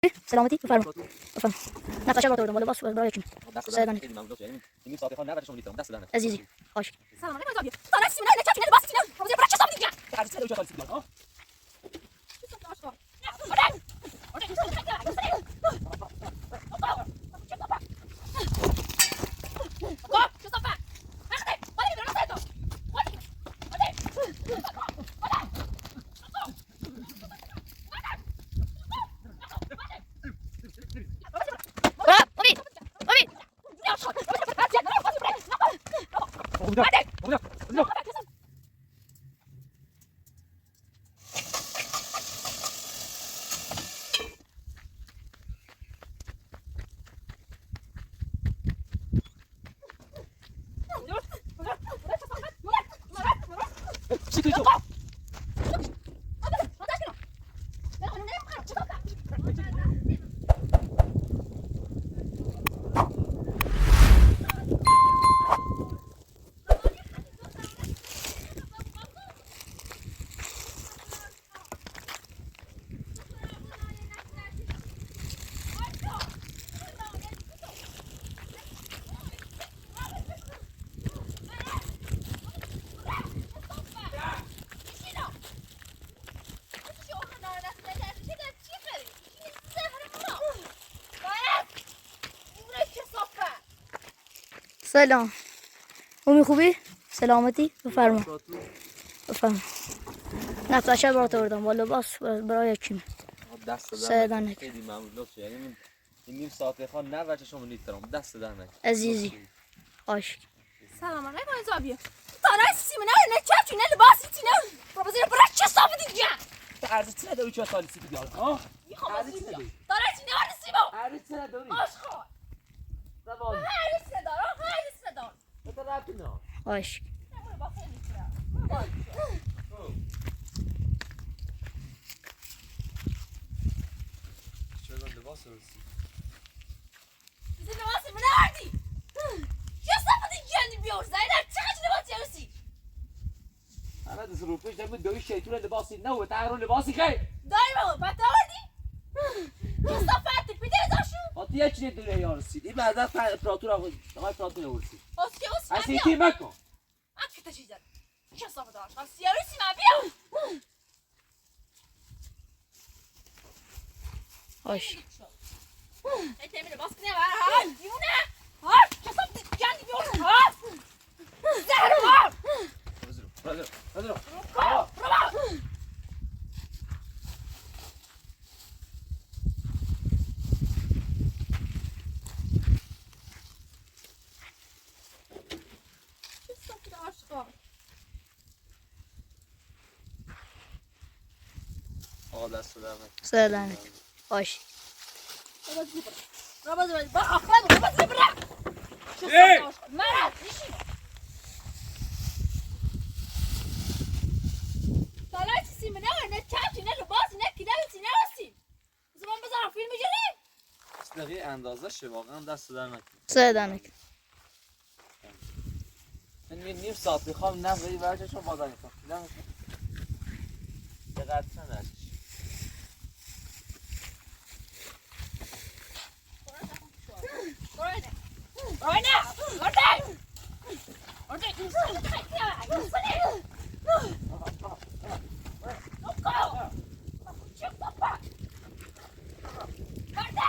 سلامتی بفرما بفرما نقشه رو آوردم بالا باس برای چی سعادت خیلی ممنون یعنی این ساعت خان نه شما نیستم دست دادن عزیزی خوش سلام علیکم زابیه طالع سیمونه نه چه نه باس چینه روزی برای چه ساعت دیگه تعرض چه دوشا خالص ها چی تو سلام امی خوبی سلامتی بفرما بفرما نقشه برات آوردم بالا باس برای چی دست سعادت دادن خیلی ممنون لطف یعنی این نیم ساعت خان نه وجه شما نیستم دست دادن عزیزی خوش سلام علیکم زابیه طالع سیمونه نه چه نه باس چینه روزی برای چه ساعت دیگه تعرض چه دوشا خالص دیگه ها میخوام طالع چینه ولی سیمو تعرض چه دوری آشخال زبان هر صدا تو راتنا خوش چرا لباس رسی Bizim levası mı nerede? Ya sapıdın kendi bir orada. Eder çıkıcı levası yarısı. انا دست رو پیش نمود دوی شیطون لباسی نه و تعرض لباسی خیر Daima o. Bak orada. Ya sapıttık bir de zaşu. آتی چی دوره یارسی این بعد از پراتور آقای پراتور ورسی Oski oski. اصلی تی مکن Ak taşıyacak. Ya sapıdı aşkım. Yarısı mı abi? خوش Temine baskı ne var? Ha? Yune. Ha? Ya sapıdın kendi bir orada. Ha? Zehir var. بذارم Bravo. Ya sapıdı aşkım. آقا دست دادن سعادت خوش Ramazan bak. Bak aklan. Ramazan bırak. Ya sapıdı aşkım. Merak. İşin. طالعت سیمونه نه چاچی نه لباسی نه کدام سینه هستی زمان بذارم فیلم جلیم دقیقه اندازه شه واقعا دست در نکن سعادت من نیم ساعت میخوام نه ولی ورششو بازار میکنم دیدم دقیقه نداشت Oyna! Orada! Orada insan ya! İnsan ne? Çık baba! Orada!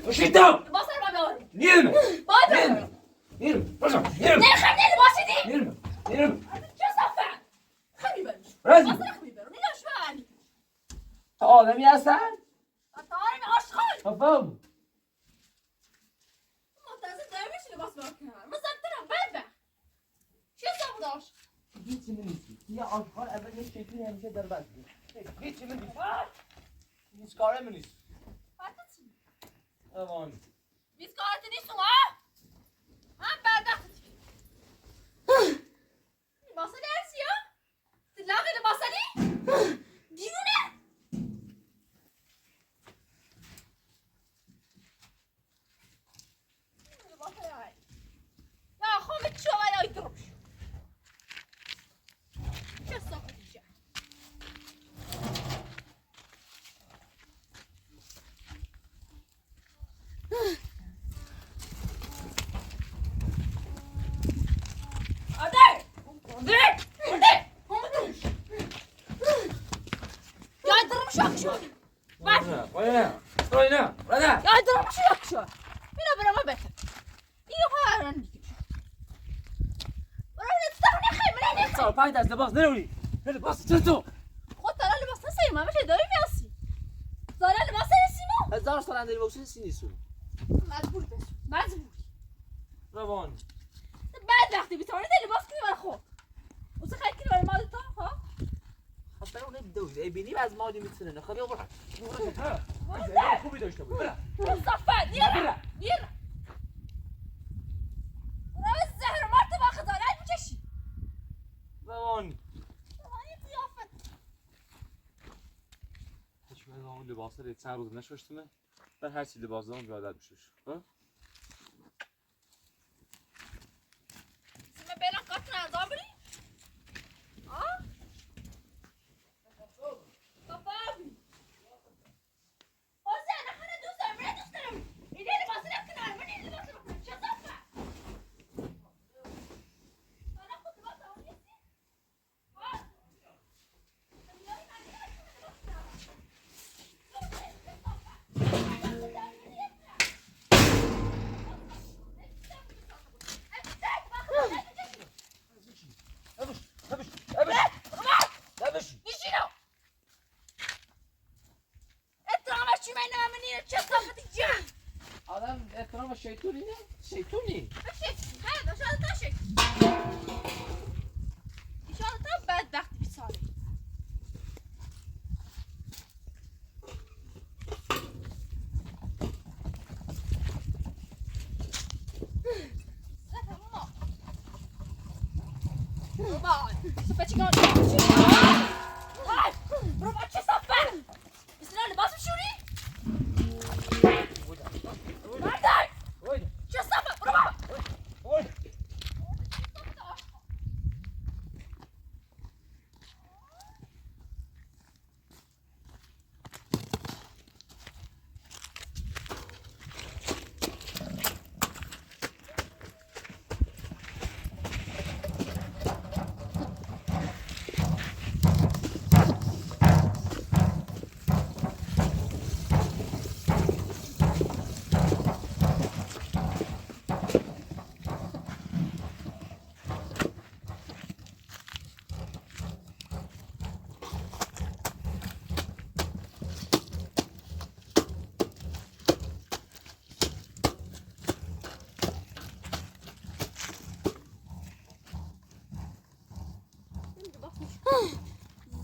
Hoşçakalın. Basar baba! Niye mi? Baba! Niye mi? Başım. Niye mi? Ne kadar basidi? Niye mi? Niye mi? Çasafa! Habibi. Razı. Basar habibi. Ne yaşıyor? Ta ademi هستن؟ Tarih aşkın. Tamam. Muhtemelen derviş libas bakıyor. Mızaktıram ben de. Çesa bu da aşk. هیچی نیستی. یه آشغال اول یه شکلی همیشه در بس. هیچی نیست. هیچ کارم نیست. Haklısın. Aman. Biz katilizsin ha? Ha ben de. Masa dersi ya. Silahı da masali. Divine. شو واینا یا درام شو یک شو مینا برام بهتر اینو هران دیگه برام نستخنی خیلی من سال پنج از لباس نروی لباس چطور خود ترا لباس نسیم همه چه داری میاسی زارا لباس نسیمو 1000 سال اندری بوشی سینیسو مجبور بشو مجبور روان بعد وقتی بیتونه ده لباس کنی برای خود واسه خیلی کنی برای مال تا ها خب برو نمیدونی ای بینی از مادی میتونه نه خب برو خوبی داشته بود برو صفا نیرا نیرا برای زهر مرد با خزانت میکشی روان روانی قیافت هیچ وقت اون لباس رو چند روز نشستم در هر چی لباس دارم بیادر بشوش ها سیمه بیران قطن ازا بری ها صفا بی اوزه نخونه دوست دارم من دوست دارم اینه لباس نکنار من این لباس رو چه صفا انا خود لباس رو نیستی ها نشینو اترامش چی من نمینی چه صفتی جان آدم احترام شیطونی نه شیطونی بشک هذا شو هذا تشك ان شاء الله تاب بعد وقت بيصير Robot, صفة چیکار ربع چه صفة بسنا لباس بشوری مردای چه صفة ربع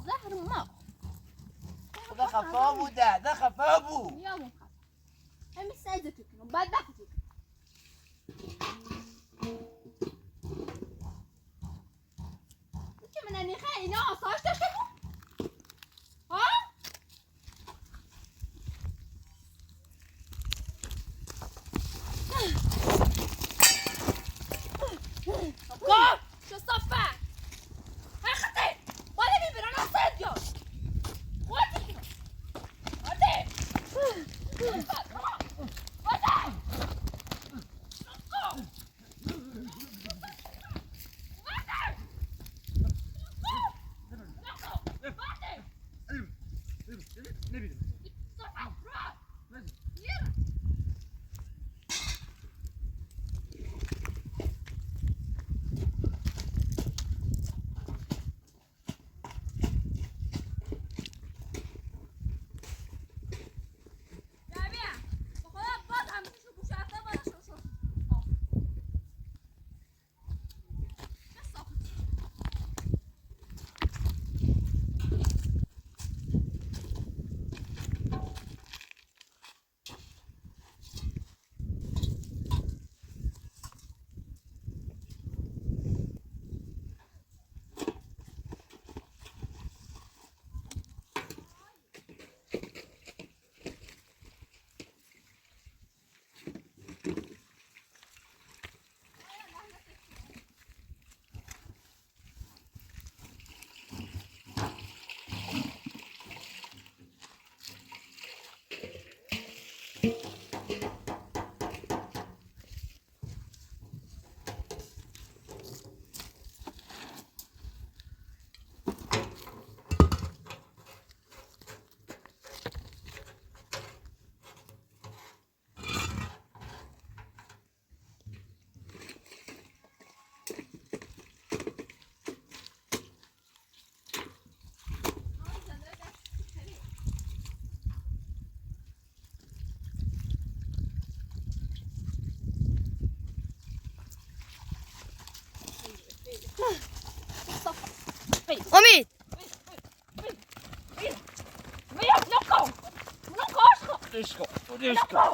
زهر ما ده خفا بوده ده خفا بو يا مو هم ساعدتك بعد باخذك من اني خاينه صارت تشتكوا ها God شو صفى اخذي ولا بيبر انا صيد يا ودي امید Via, loco! Non conosco! Riesco. Loco!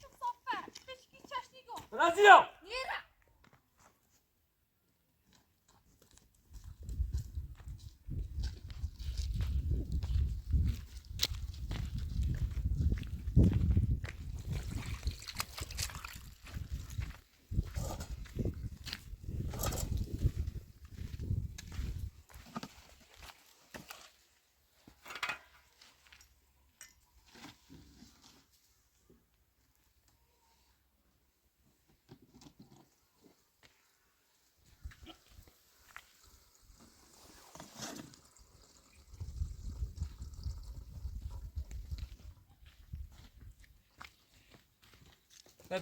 Ce să fac? Vezi că ce știi eu? Razio! Era!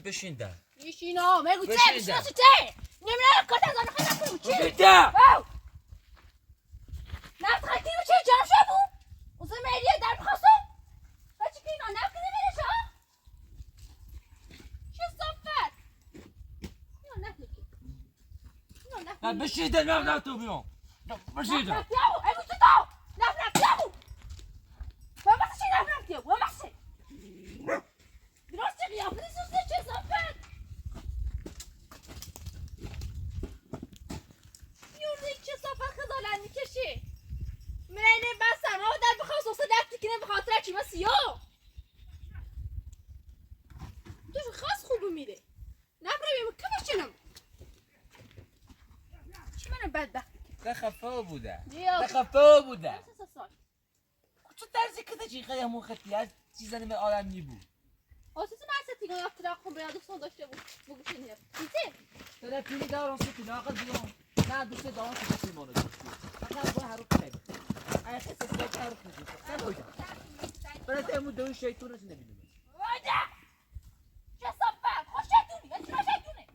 بشین در. Vicino, me gusta, Vicino. vicino su te! Non me la cosa, non fai la cucina! بشین در. Oh! نفت خیلی چه جمع شبو؟ اوزه میلیه در بخواستم؟ بچه که اینا نفت کنه میره شا؟ چه صفت؟ اینا نفت نکی اینا نفت نه بشین در نه تو بیام. بشین در. نفت یابو ایگو تو تو نفت یابو و مخصی چی نفت یابو و مخصی درستی قیافه سوزه چه صفت؟ یورده چه صفت خزالن میکشی؟ منه بسم ها در بخواست واسه دستی کنه به خاطر چی من سیاه توش خاص خوبه میره نبره کمش چنم چی منه بدبخت ده خفه بوده. بیا. ده خفه بوده. سه سال چه درزی که چی خیلی همون خطی از چیزانی به آدم نیبود. آسیسی من ستی گاه افتراق خون به دوستان داشته بود بگو چی نیست دیده داره پیلی دارم سوتی ناقل بیام. نه دوست دارم که کسی مانو داشت. فقط با هر کنه. ای خیلی سوت هر کنه. چه بوده؟ برای تیمو دوی شیطون از نمیدونم. وایده چه صفت خوش شدونی یا چرا شدونه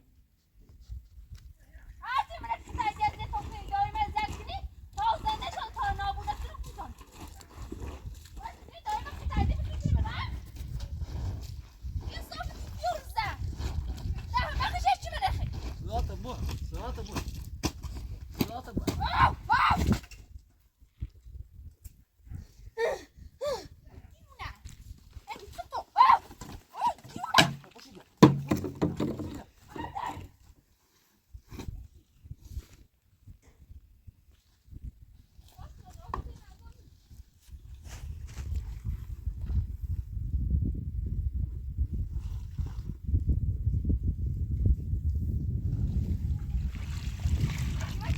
هرچی من که تجیزه تو پیدای من زد کنی تا زنده شد تا نابوده کنی خوزان واسه دای من که تجیزه بکنی من یه صفت یورزه نه من کشش چی منخی سرات بو. سرات بو. سرات بو. واو واو دیونه ای تو واو واو دیونه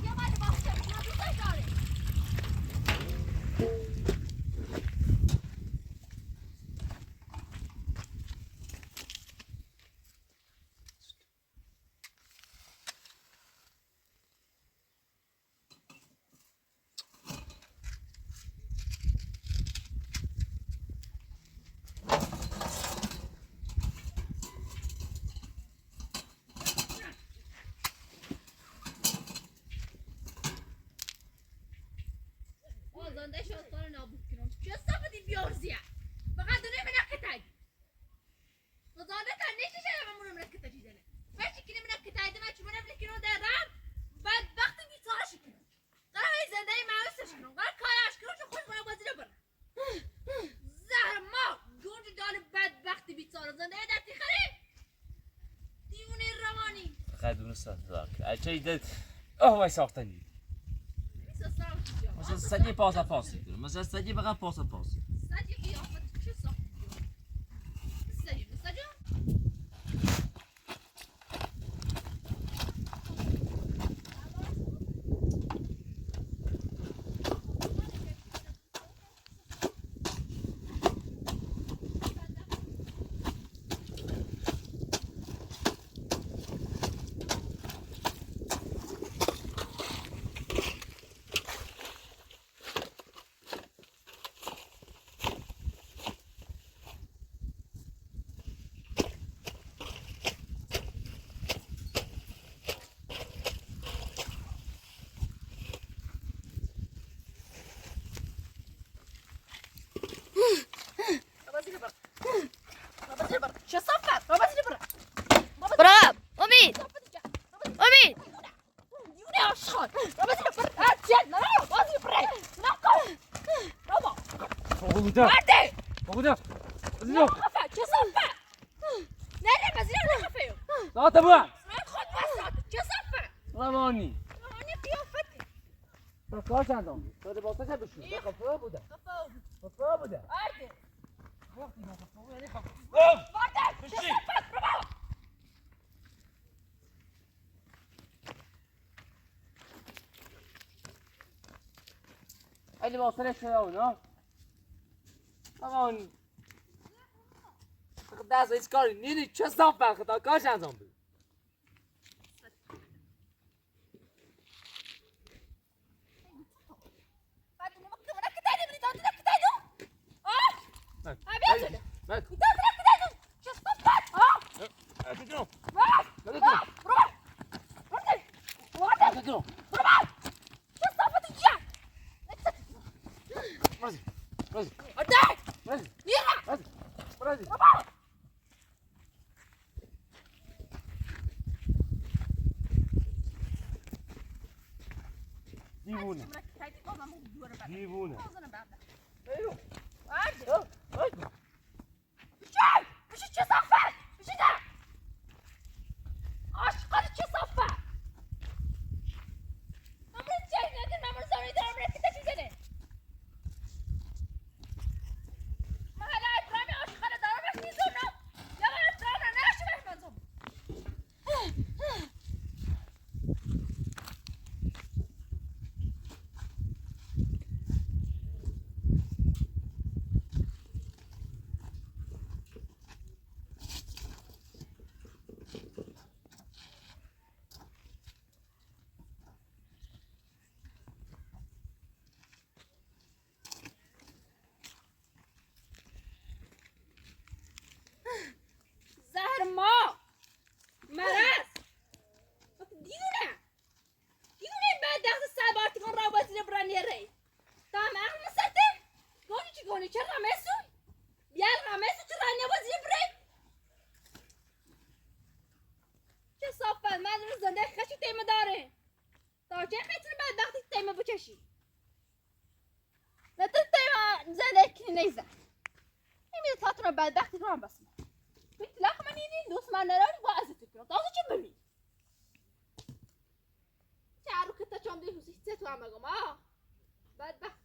یه مالی باشه من دوستش داره آزانده شد کار نابود کنم چه صفتی بیارزیه فقط دونه منکه تایی آزانده تا نشته شده من مونو منکه تایی دنه بچه کنی منکه تایی دنه چی منو بلکنو دادم بعد وقتی بیتارش کنم قرار های زنده معوستش کنم قرار کارش کنم چه خوش منو بازی رو برم زهر ما گونج دال بدبختی بیتار زنده دستی خری دیونه روانی خدون ساتلاک. چه ایده؟ اوه وای ساختنی. سسرم چیزی مثلا سدی پاسا پاسی کنه. مثلا سدی بقى پاسا پاسی. سادی قیافت چه ساختی سادی سادی چه صفت کجا؟ مرده کجا؟ نه خفه چه صفه نه نه مزیر نه خفه ساعت بو من خود بسات چه صفه روانی آنی قیافتی تو کار چندم تو با چه بشو خفه بوده خفه بوده مرده وقتی ما خفه یعنی خفه مرده چه صفه برو خیلی واصله شده اونا روانی دست هیچ کاری نیدی چه صاف برخدا کارش انجام بده بعد اون وقت من کتایی بری داد کتایی دو آه ابي اجل مالك داد کتایی دو چه صفه آه تدرو برو برو مرده تدرو برو چه صفه تجي رازي رازي مرده رازي يلا رازي رازي دیوونه دیوونه ایو ایو میشه چه صفه میشه ده عاشقانه چه صفه امروز جایی ندارم امروز زمانی دارم رکیده چی زنه من حالا اکرامی عاشقانه دارم وقت نیزونم یا من اکرام را نشو بهت منظوم زهر ما مرض دیونه این بعد دست سلبارتیکان را بازی برانی ری تا هم اخم مسته گونی چی گونی چه رمسو بیال رمسو چه رانی بازی بری چه صافت من رو زنده خشی تیمه داره تا چه خیلی بعد وقتی تیمه بچشی نه تو تیمه زنده کنی نیزه نمیده تا تو رو بعد وقتی رو هم بسمه بیت لخ من اینی دوست من نراری با ازت کنم تازه چه ببین چه عرو که تا چام دیگه حسی چه تو هم بگم بعد وقتی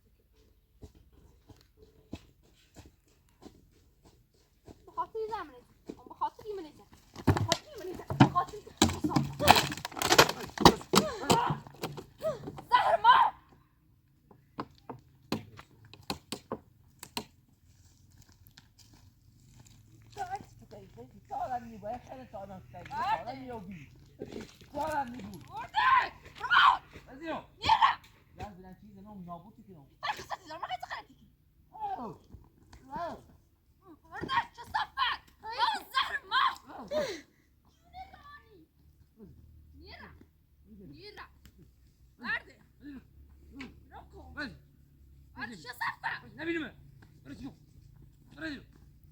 بخاطر زمانه بخاطر ایمانه بخاطر ایمانه بخاطر زهر ما نبینیم برو برو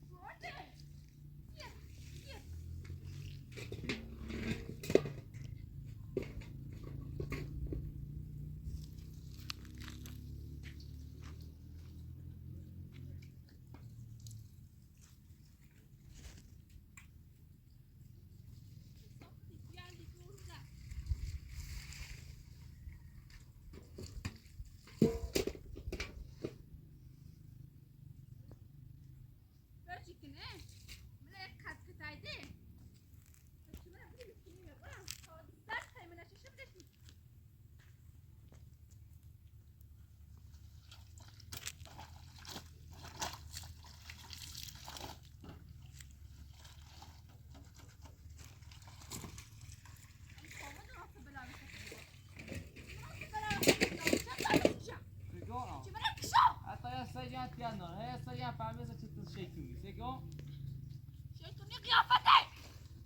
شیطونی قیافته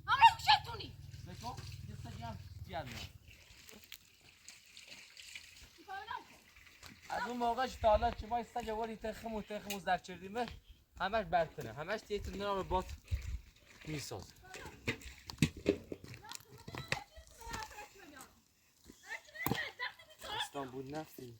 همراه شیطونی از اون موقعش تا حالا که ما استاج وری تخمو زرد چردیمه همش برکنه همش تیتر نام بات میساز استانبول نفتی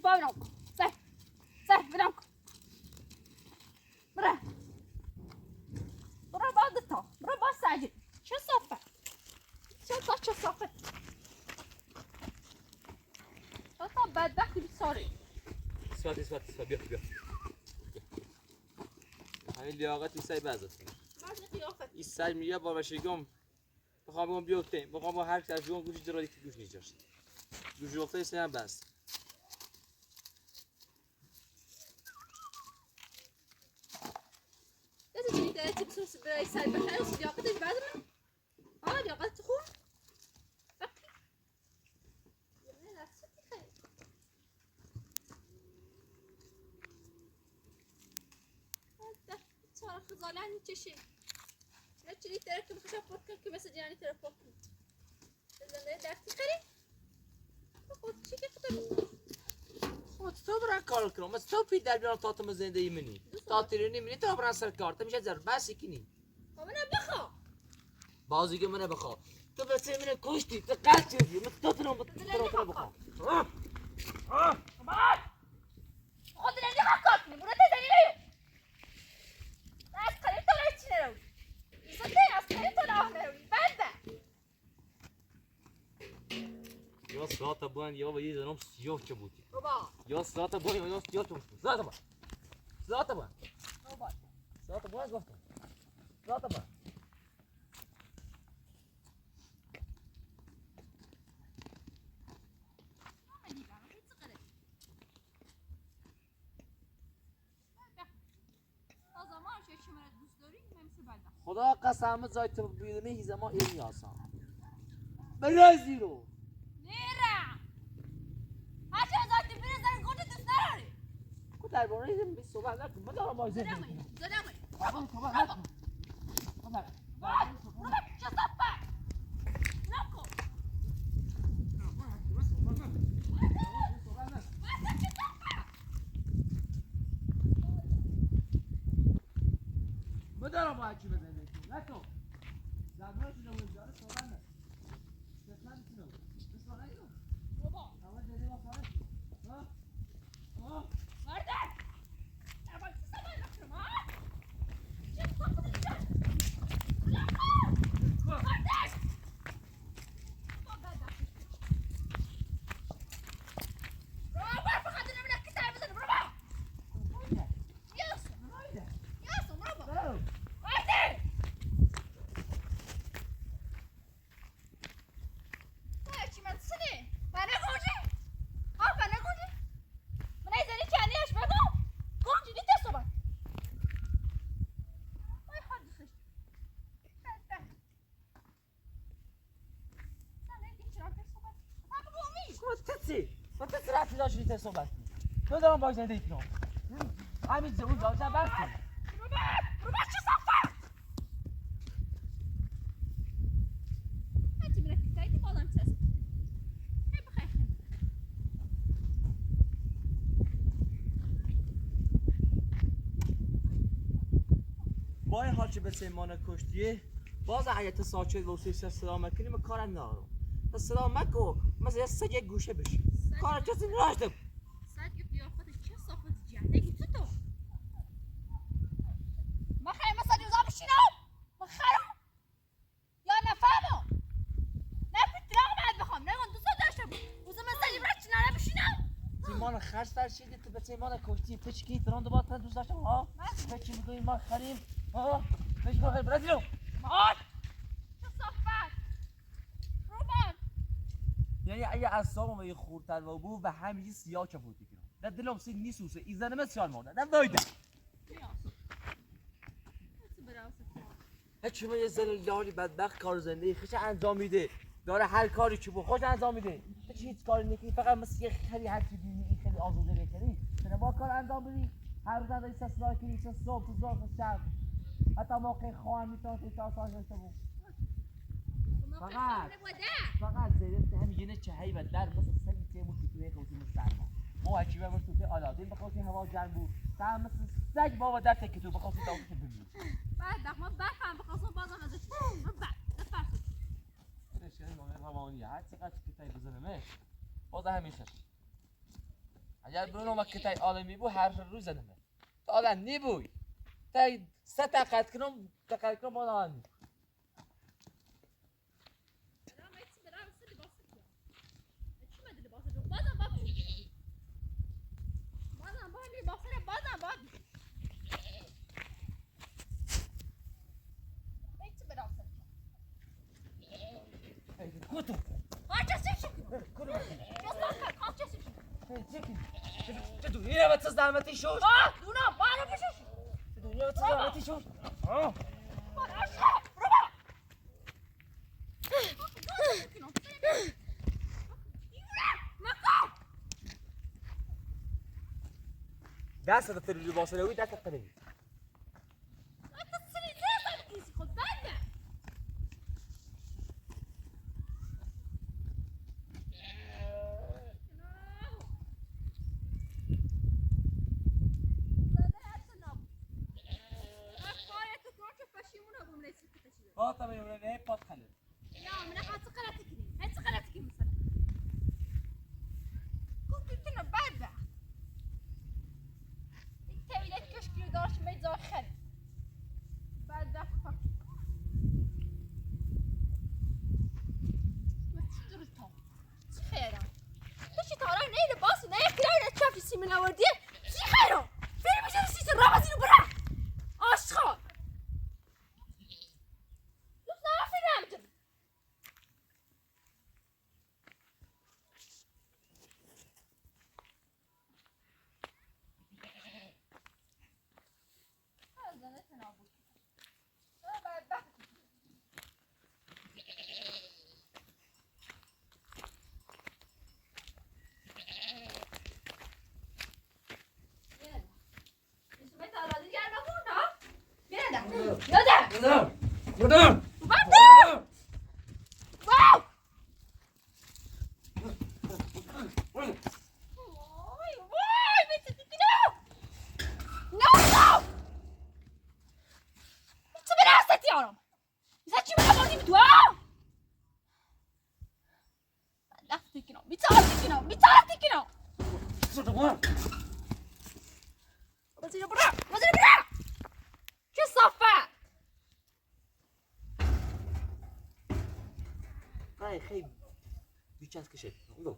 با بنام کن سر بنام کن برا بعد تا برا با ساجد چه صافه تا بدبختی بیچاره اسفت بیا همین لیاقت این سعی بعضت این سعی میگه با بشیگم بخوام بیوتیم بخوام با هر کس جون گوش درادی که گوش نیجاش گوش رفته سه هم بس لازم تجي تأتي بسوس بريسال بخير وصدي أقدر بعد من لياقت تخون بكي يا ابني لا تصدق خير هذا صار خزالان تشي لا تشيلي تركب خشب فوقك بس يعني ترفوق لازم درتي خير خود شي كده تو برای کار کنم از تو پید در بیان تاتم زندگی منی تاتیرونی منی تو برای سر کار تو میشه زر بس کنی منو بخوا بازیگه منو بخوا تو بس منو کشتی تو قصد شدی من تو تنم بخوا خود لنی خاکات می برو تزنی نیو از قریب تو رای چی نرو ایزده از قریب تو راه نرو بنده یا ساعت بان یا با یه زنم سیاه چه بودی بابا یا ساعت بان یا سیاه چه بودی ساعت بان بابا گفتم ساعت بان خدا قسم زایت بیرونه هیچ زمان این نیاسان برازی رو نیرم هرچی از آتی بیره زن گوته دوست نداری کو درباره این به صحبت نکن من دارم با زنده زدمه صحبت نکن برو چه صفه نکن من دارم با چی بزنده نکن زبان شده اون جاره صحبت نکن قسمت شنو بسوال نکن بابا اول جدی با خواهد مردن نباید چه سبایی نکنم ها چه صفه دیگر نکن مردن با بدبختی برو فقط نمیدن که سر بزنه برو با یاسو برو با مردن چی من سنه من نگوجی من نگوجی من ایزنی کنیش بگو گوجی نیت صحبت وای حدیثش بده سنه دیگه چرا که صحبت من بگو تو تسی رفتی داشت نیت صحبت تو دارم با زنده کنم همین زبون جا بس کن رو چه صفت هاتی میره که تایدی بازم چست هی بخیر با این حال که به سیمان کشتیه باز حیات ساچه و سیسه سلام کنیم کار ندارم تا سلام مکو مثل یه سگ گوشه بشی کار کسی نراشتم سگ قیافت چه صفت جهنگی تو ما خیلی مثلا روزا بشینم ما خرم یا نفهمم نه پیترام باید بخوام نه اون دوست داشتم روزا مثلا برای چنانه بشینم سیمان خرج در شدی تو به سیمان کشتی پچکی تران دوباره تن دوست داشتم ها پچی میگوی ما خریم ها پچی بخیر برازیلو مات چه صفت روبان یعنی اگه اعصابم یه خورتر و بو و همینجی سیاه چپوتی کنم نه دلم سی نیسوسه ایزنه مسیار مورد نه وایده هیچ یه زن لالی بدبخت کار زندگی خیش انجام میده داره هر کاری که بو خوش انجام میده هیچ کاری نکنی فقط مثل یه خیلی هر چی بینی این خیلی آزوده بکنی چرا با کار انجام بدی هر روز از این سسرای کنی چه صبح تو ظهر شب حتی موقع خواهم میتونم که چهار سال داشته بود فقط زیرت هم یه چهی و در مثل سگی که مو توی خوزی مسلمان ما هرچی بمون توی آلادین بخواسی هوا گرم بود تا مثل سگ بابا در تکی تو بخواسی تا اوش ببینی بعد ما بفهم بخواستم بازم ازش بعد نفرسون شیرین نامه روانی هر چقدر که تایی بزنمش باز همین خش اگر برونو ما کتای عالمی بو هر روز زدم تا نی بوی تا سه تقت کنم با آن کوتو چه دنیا و زحمتی شد دونا بارو بشش دنیا و زحمتی شد دست تر لباس روی دست قلبی فاطمه يوم نه پات خاله يا من حاط قلتك دي هات قلتك مثلا كنت انا بعد انت ولاد كشكي دارش ما يتزاخر بعد فك ما تشتريتها خيره ليش ترى نيل باص نيل كلاوي تشافي سي من اودي سي خيره فين مش نسيت الرابط اللي برا اشخاص مدام خیلی بیچاره کشه اونو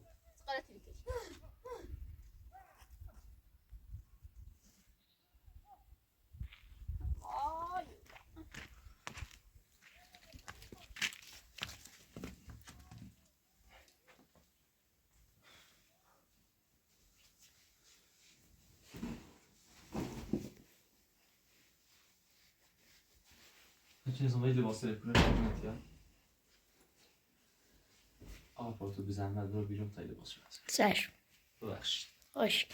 چه زمانی لباس کنه یا آقا تو بی زحمت برو بیرون تا لباس شو چشم ببخشید خوش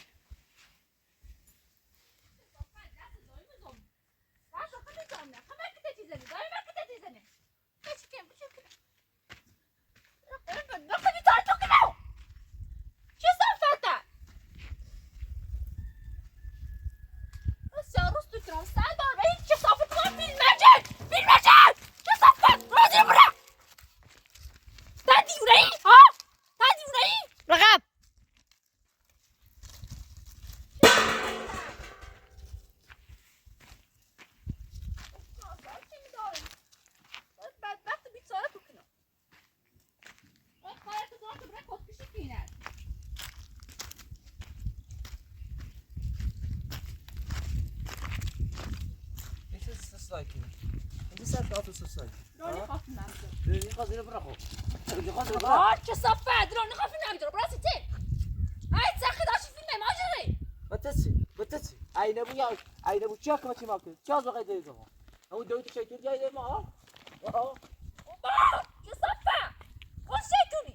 رقب ساكن انت سالفه اوتو ساكن راني خاف نعمل اللي خاص برا اللي خاص برا چه صفت راني خاف نعمل براسي تي هاي تسخد عشان فيلم ما جري بتسي اين ابو تشاك ما تماكل تشاز بغيت يزما هو دويت شيء جاي ما اه چه صفت خود شيطوني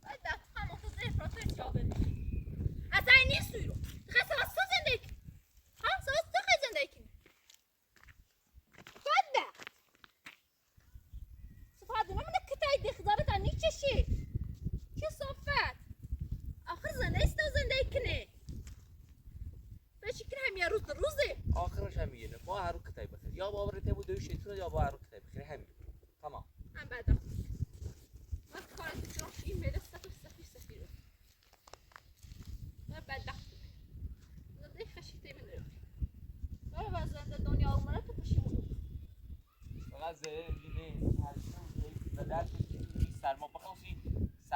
بعد هم خود افراطی جابه اصلا نیستی رو خاصه واسه زندگی ها ساست تو خیلی زندگی بعد صفات ما من کتای دخدارت انی چشی چه صفت آخر زنده است زندگی کنه بشکل هم یه روزه آخرش هم میگه با هر کتای بخیر یا باور ته بود شیطون یا با هر کتای بخیر همین تمام هم بعد ما کارت چون این میرسه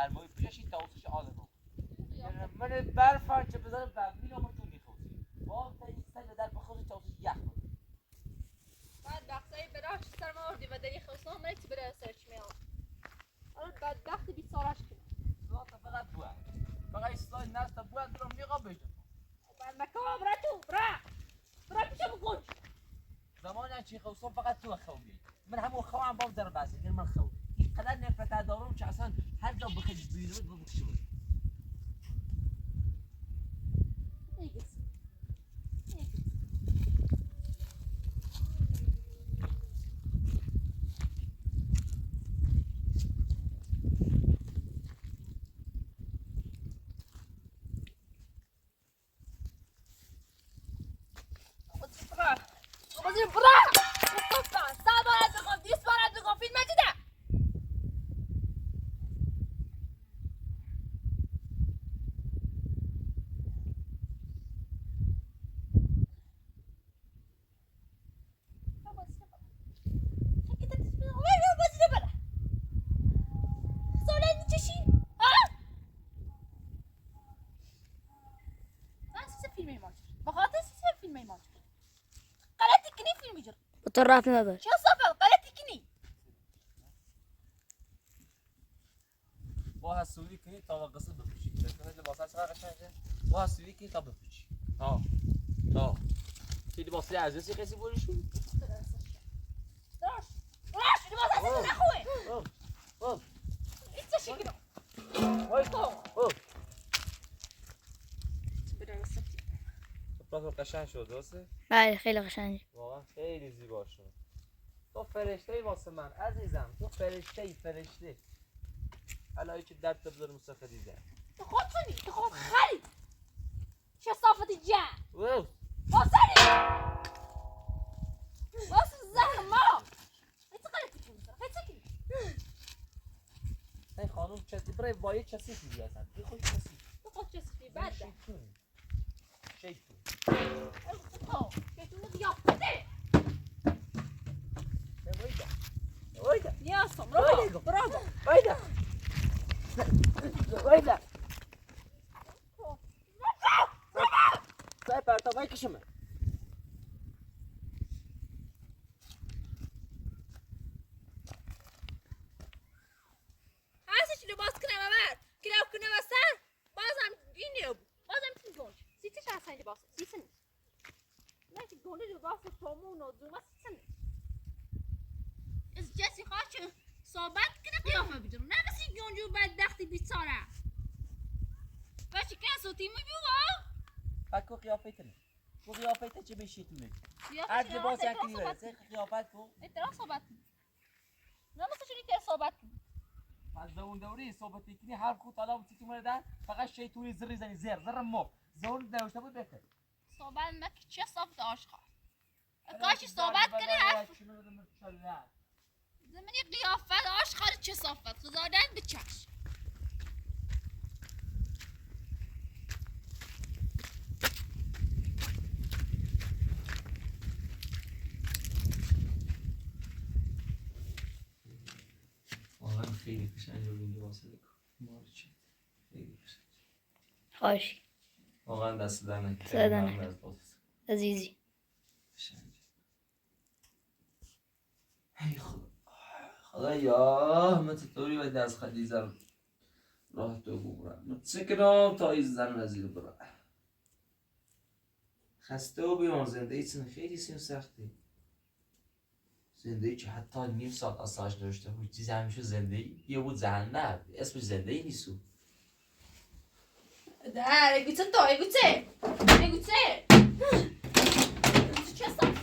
سرمایه پیشی تاوسش آلمو من برفان چه بذارم ببین امر تو میخوسی با تا این سگ در بخوری تاوسش یخ بعد وقتایی براش سر ما آوردی و داری خوصنا من تی برای سرچ میام آره بدبخت بی سارش کنم فقط بوه فقط اصلاح نست بوه درم نیقا بجن بعد مکام برا تو برا پیشم گنج زمان چی خوصم فقط تو خوبی من همو خوام باز در بس اگر من خوب اینقدر نفرت دارم که اصلا هر جا بخوای بیرون رو بکشم با تو رفت نداره. چه صفل غلطی کنی با حسوی کنی تا قصه بپوشی مثلا لباسا چقدر قشنگه با حسوی کنی تا بپوشی ها چه لباسی عزیزی کسی بوریشو دراش لباس عزیزی نخوه ایچه شکلو وای تو قشنگ شد درسته بله خیلی قشنگه. واقعا خیلی زیبا شد تو فرشته واسه من عزیزم تو فرشته الهی که درد بذاره مصطفی دیده تو خود کنی تو خود خری چه صافتی جن واو واسه زهر ما ایچه غلطی کنی ایچه کنی این خانم چسی برای وای چسی دیگه اصلا این خوش چسی تو خود چسبی بده شیطون تو شیطون دیافته وایده نیاستم برادو وایده سای پرتابای کشمه هستش لباس کنم امر کلاو کنه وسر بازم اینه بازم این گنج سیتش هستن لباس سیتن نه که گنج لباس تومون و دوما سیتن از جسی خواهد صحبت کنه قیافه بیدرم نه بسی گنجو بدبختی بیچاره باشی که صوتی میبیو فکر قیافه تنه تو قیافه ته چه بشیتونه از لباس یکی بره سه قیافت کو اترا صحبت کنی نه مثل شدی که صحبت کنی از اون دوری صحبتی کنی هر کو طلا و تیتو مرده فقط شیطونی زری زنی زر مو زون نوشته بود بهتر صحبت مکی چه صافت آشخار کاشی صحبت کنی حرف زمینی قیافت آشخار چه صافت خزادن بچش واقعا خیلی قشنگه این لباس دیگه مارچه خیلی قشنگ خواهشی واقعا دست در نکنه زدن. ممنون از لطفت. عزیزی. قشنگه ای خدایا من چطوری باید از خدیجه راه تو ببرم متشکرم تا این زن وزیر برم خسته و بیمار زندگی چون خیلی سیم سختی زندگی که حتی نیم ساعت آسایش داشته بود چیزی همیشه زندگی یه بود جهنم اسمش زندگی نیستو ده گوته تو گوته چه صافت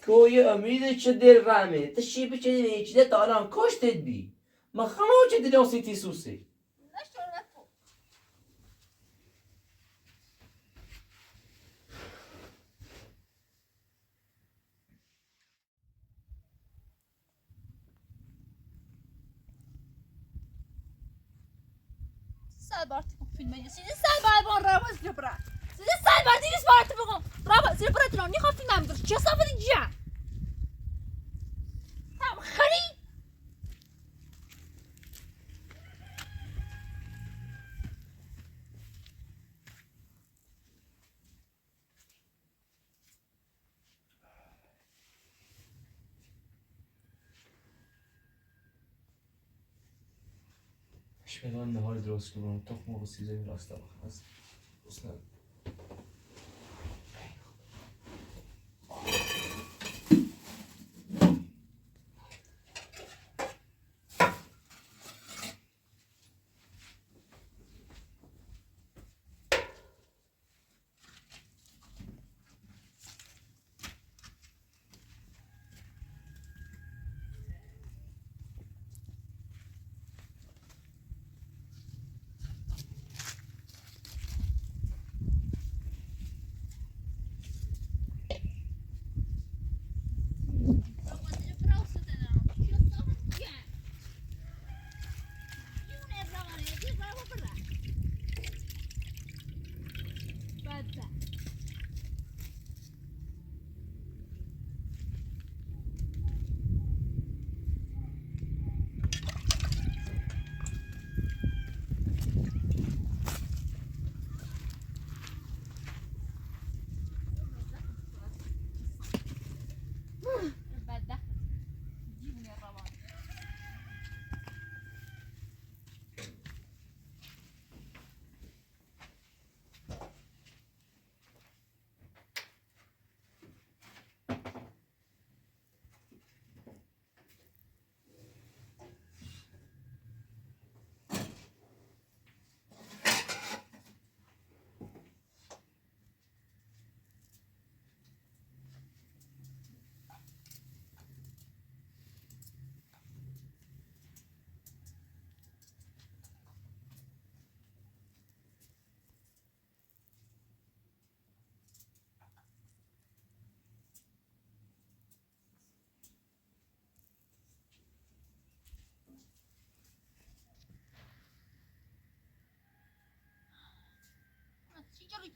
کوی امید چه دل غمه تشی چه نیچه تا الان کشتت بی ما خمو چه دلاسی تی سوسی ساعت بارتكم فیلم میگه 3 ساعت بعد بار رابط زیر برات 3 ساعت بعد 200 بار بگم رابط زیر برات رو نیخوام فیلم میگه چه صافه دیگه هم خری اشمعنی نهار درست کنم تخم و سیزه راست بخواست اصلا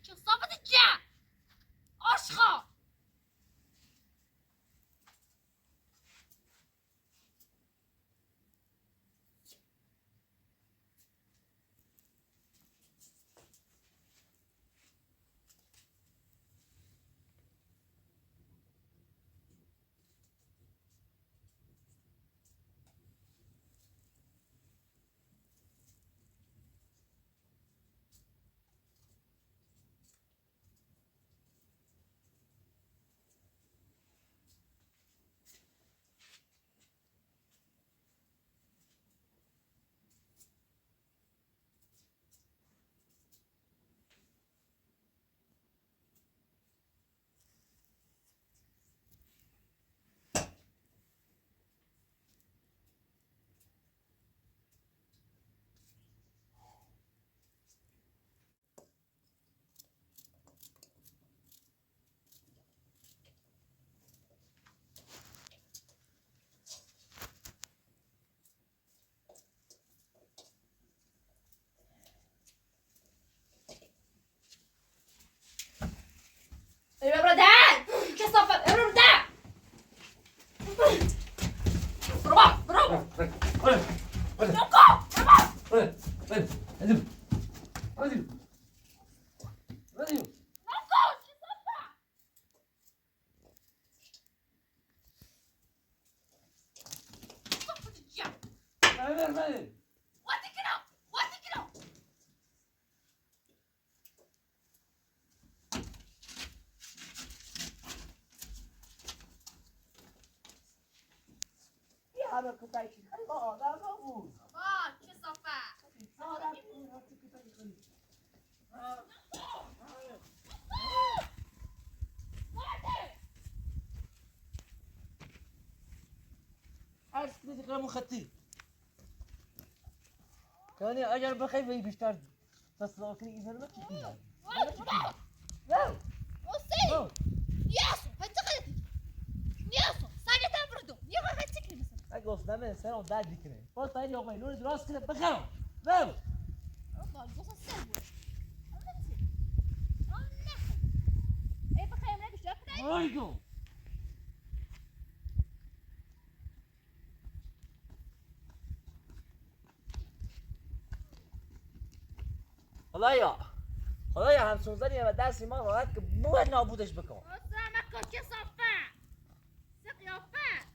چه صافه دیگه آشخا برادر کثافت برادر برو همه کتایشی خیلی با آدم نبود عرض كده كلام خطي كان اجر بخير بي بيشتر تصلوكي اذا ما تشوفيها لا Niaso, vai te cair. Niaso, sai da brudo. Eu vou te cair. اقص ده من سنه وداد دي كده فوت تاني يوم يقولوا دراسه كده بخير لا بابا القصص سهلة أنا نسيت أنا نحن إيه بخير منك إيش جاك هايدو خدایا همسون زنی و دستی ما راحت که بوه نابودش بکن أسامك كل صفا سقيافة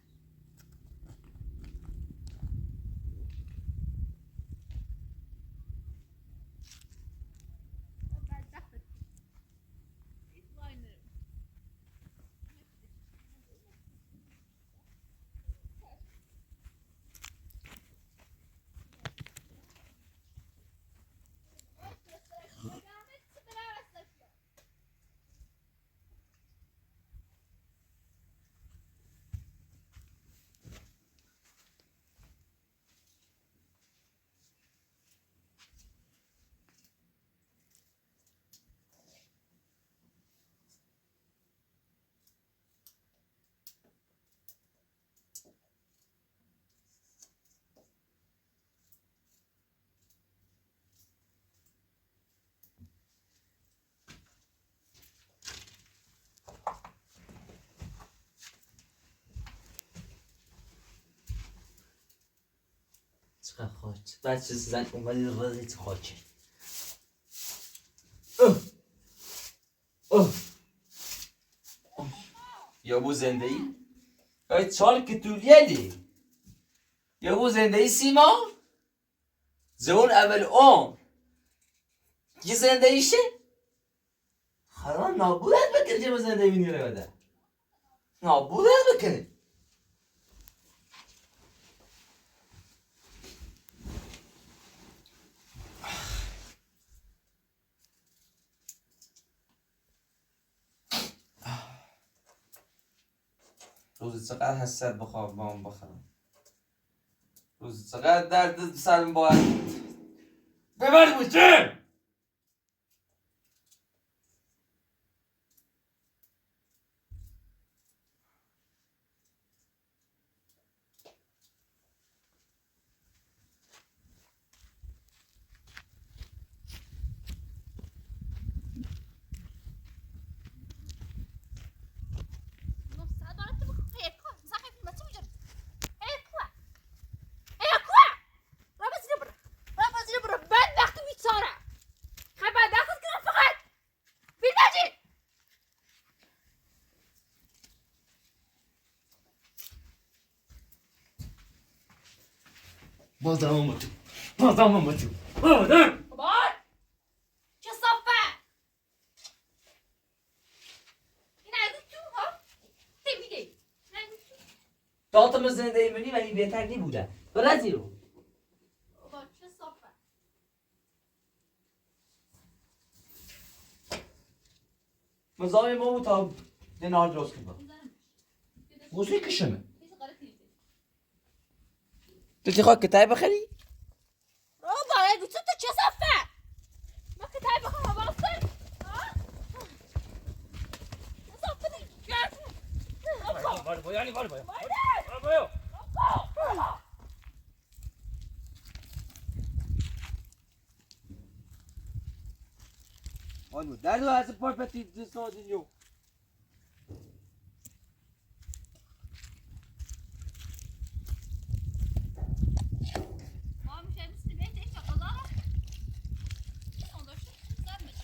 چقدر خاک بعد چه زن اومدی رضیت خاکه یا بو زنده ای؟ ای چال که تولیه دی یا بو زنده ای سیما؟ زون اول اون کی زنده ایشه؟ خران نابودت بکن چه زنده بینی رو بده نابودت بکنه روزی چقدر هست سر بخواب با هم بخرم روزی چقدر درد سرم باید ببرد بوچه بازم تو بازم بار چه صفه این از تو ها تمیده داتم زنده ای منی ولی بهتر نی بوده برازی رو بار چه صفه مزاحم ما بود تا دینار درست کنم موسیقی کشمه تو تخواه کتای بخری؟ بابا اگه تو چه صفه ما کتاب بخوام واسه صفه بار بایانی بار بایا آنو در دو از پارپتی دستادینیو ما میشه مثل بیت ایش قضاره اون داشته زمش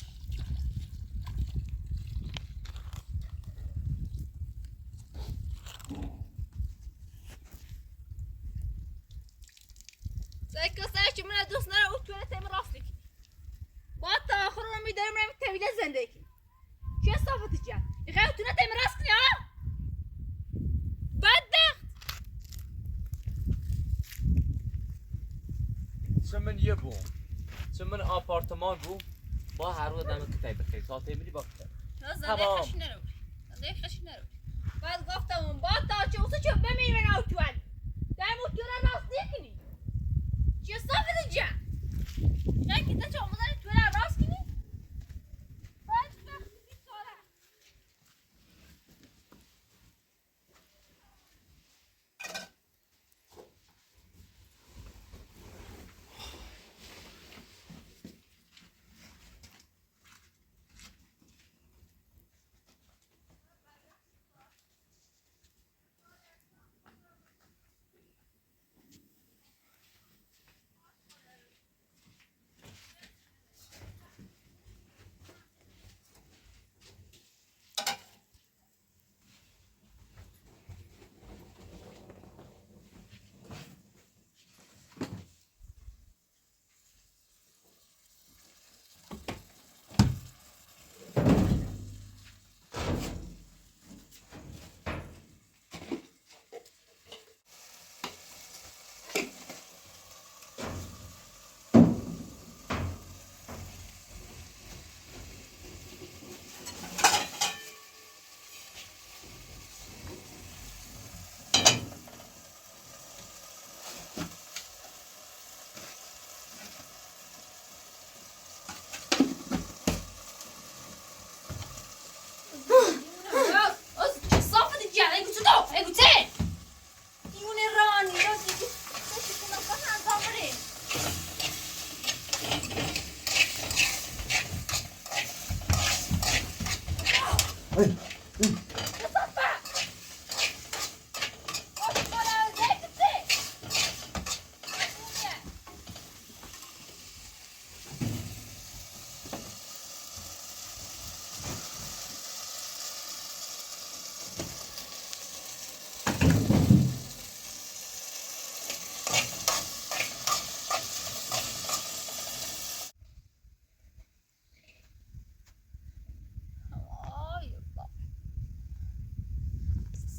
سایکو سایچ من دوست نره او توی تیم راستیک با تا آخر رو میداریم رم تمیده زندگی چه صافتی جان میخوای تو تیم راست کنی ها بدبخت چه من یه بوم چه من آپارتمان بوم با هر روز دم کتای بخری تا تیمری با کتای زنده خشی نرو زنده خشی نرو بعد گفتم اون با تا چه اوسه چه بمیری من او توان دایم او توان راست کنی چه صافتی جان میخوای که تا چه اومدن توان راست کنی بدبخت بیچاره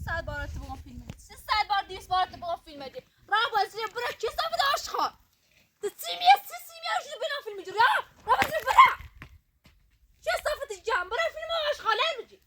ساعت بار اتفاقا فیلم دی 300 بار 200 بار اتفاقا فیلم دی را بازی برا کسا بده آشخا تسیمیه شده بنا فیلم دی را بازی برا کسا بده جام برا فیلم آشخا لر بجی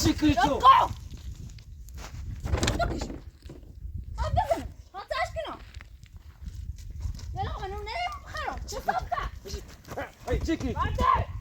شکری تو بکش آب بزن خاطرش کنم یلا خانم نریم بخرم چه صاف کرد شکری بردار